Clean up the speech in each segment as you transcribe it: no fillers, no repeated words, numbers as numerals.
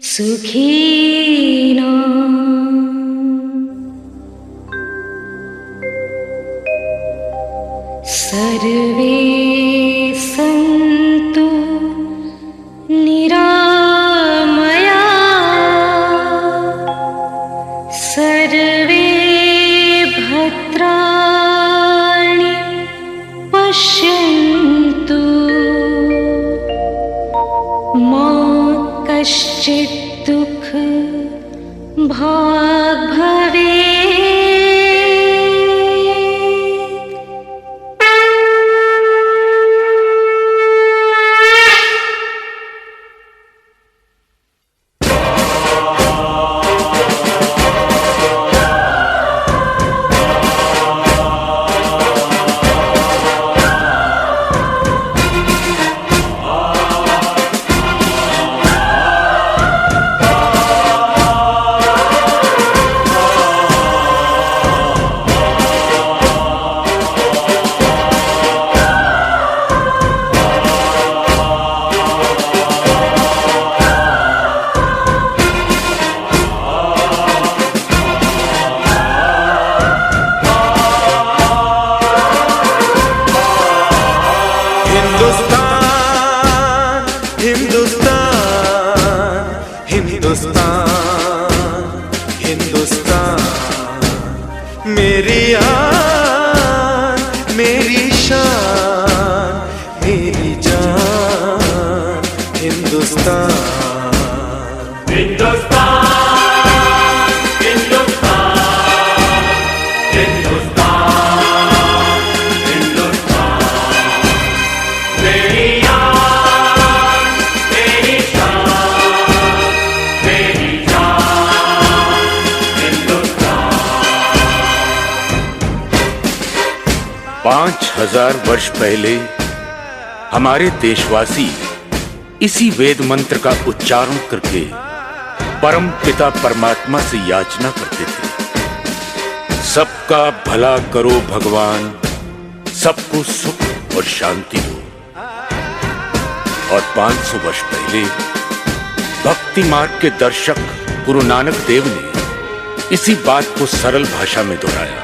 सुखिनो सर्वे सन्तु निरामया सर्वे भद्राणि पश्यन्तु मा कश्चित् दुःख भाग् भवेत्। मेरी आन, मेरी शान, मेरी जान, हिंदुस्तान। हिंदुस्तान, हिंदुस्तान, हिंदुस्तान, हिंदुस्तान, मेरी आन, मेरी शान, मेरी जान, हिंदुस्तान। 5000 वर्ष पहले हमारे देशवासी इसी वेद मंत्र का उच्चारण करके परम पिता परमात्मा से याचना करते थे, सबका भला करो भगवान, सबको सुख और शांति दो। और 500 वर्ष पहले भक्ति मार्ग के दर्शक गुरु नानक देव ने इसी बात को सरल भाषा में दोहराया।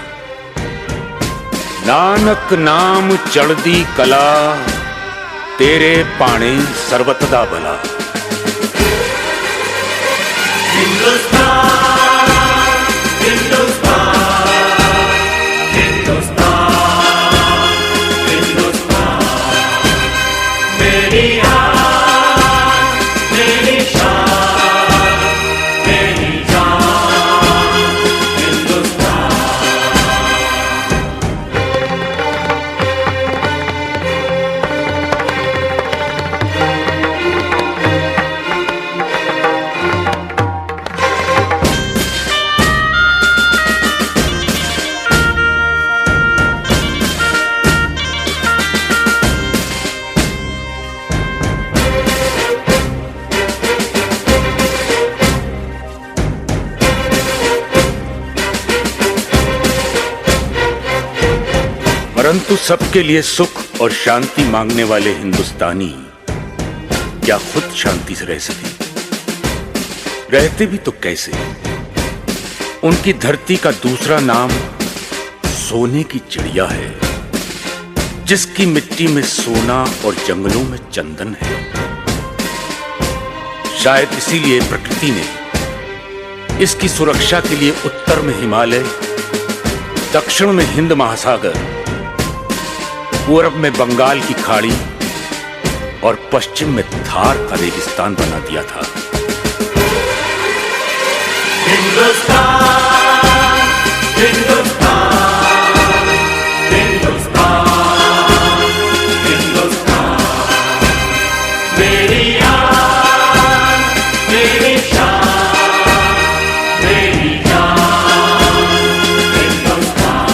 नानक नाम चढ़दी कला, तेरे पाणे सर्वतदा भला। हिंदुस्तान, हिंदुस्तान, हिंदुस्तान, हिंदुस्तान, मेरी आन, मेरी शान, मेरी जान, हिंदुस्तान। परंतु सबके लिए सुख और शांति मांगने वाले हिंदुस्तानी क्या खुद शांति से रह सके? रहते भी तो कैसे? उनकी धरती का दूसरा नाम सोने की चिड़िया है, जिसकी मिट्टी में सोना और जंगलों में चंदन है। शायद इसीलिए प्रकृति ने इसकी सुरक्षा के लिए उत्तर में हिमालय, दक्षिण में हिंद महासागर, पूर्व में बंगाल की खाड़ी और पश्चिम में थार का रेगिस्तान बना दिया था। हिंदुस्तान, हिंदुस्तान, हिंदुस्तान, हिंदुस्तान, मेरी आन, मेरी शान, मेरी जान, हिंदुस्तान।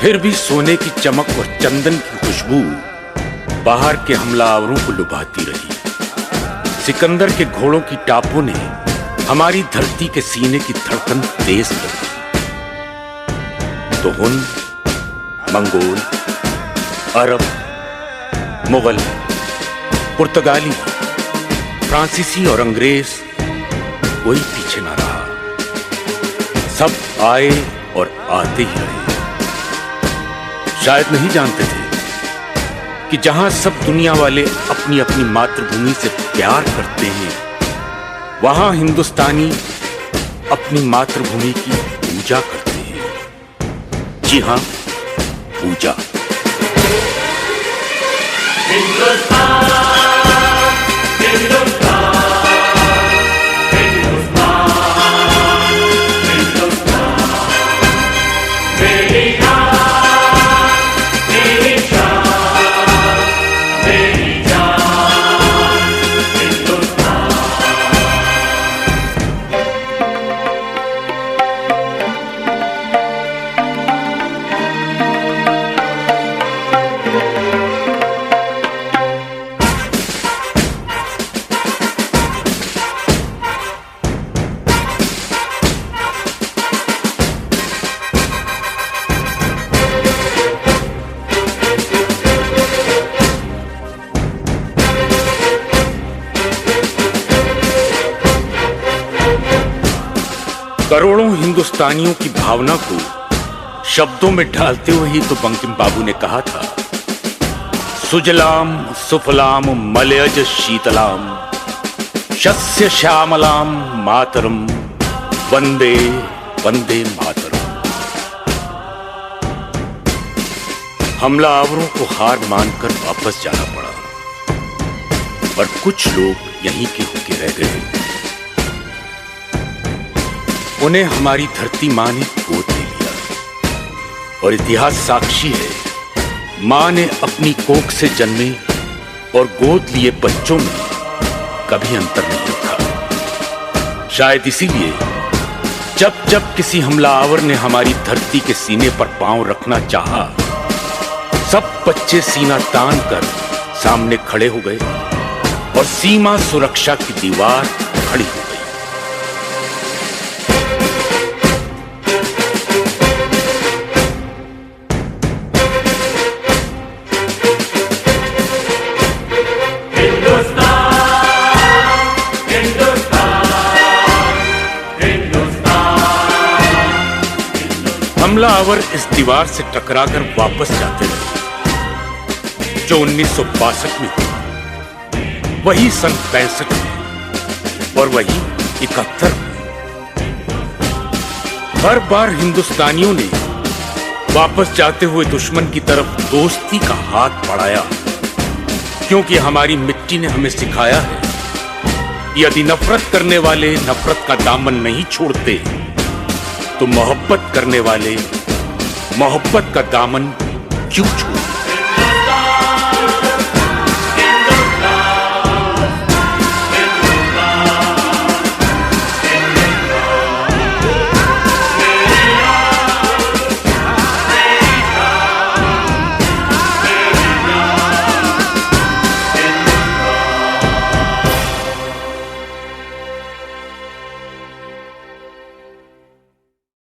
फिर भी सोने की चमक और चंदन की खुशबू बाहर के हमलावरों को लुभाती रही। सिकंदर के घोड़ों की टापों ने हमारी धरती के सीने की धड़कन तेज कर दी। तो हुन, मंगोल, अरब, मुगल, पुर्तगाली, फ्रांसीसी और अंग्रेज कोई पीछे ना रहा। सब आए और आते ही रहे। शायद नहीं जानते थे कि जहां सब दुनिया वाले अपनी अपनी मातृभूमि से प्यार करते हैं, वहां हिंदुस्तानी अपनी मातृभूमि की पूजा करते हैं। जी हां, पूजा। हिंदुस्तान, हिंदुस्तान, हिंदुस्तान, हिंदुस्तान, मेरी जान, मेरी शान, मेरी जान, हिंदुस्तान। करोड़ों हिंदुस्तानियों की भावना को शब्दों में ढालते हुए ही तो बंकिम बाबू ने कहा था, सुजलाम सुफलाम मलयज शीतलाम शस्य श्यामलाम मातरम वंदे वंदे मातरम। हमलावरों को हार मानकर वापस जाना पड़ा, पर कुछ लोग यहीं के होके रह गए। उन्हें हमारी धरती मां ने गोद ले लिया, और इतिहास साक्षी है, मां ने अपनी कोख से जन्मे और गोद लिए बच्चों में कभी अंतर नहीं रखा। शायद इसीलिए जब जब किसी हमलावर ने हमारी धरती के सीने पर पांव रखना चाहा, सब बच्चे सीना तान कर सामने खड़े हो गए और सीमा सुरक्षा की दीवार खड़ी हो गई। हमलावर इस दीवार से टकराकर वापस जाते रहे, जो 1962 में हुआ, वही सन 65 में और वही 71 में। हर बार हिंदुस्तानियों ने वापस जाते हुए दुश्मन की तरफ दोस्ती का हाथ बढ़ाया, क्योंकि हमारी मिट्टी ने हमें सिखाया है, यदि नफरत करने वाले नफरत का दामन नहीं छोड़ते, तो मोहब्बत करने वाले मोहब्बत का दामन क्यों छोड़ते।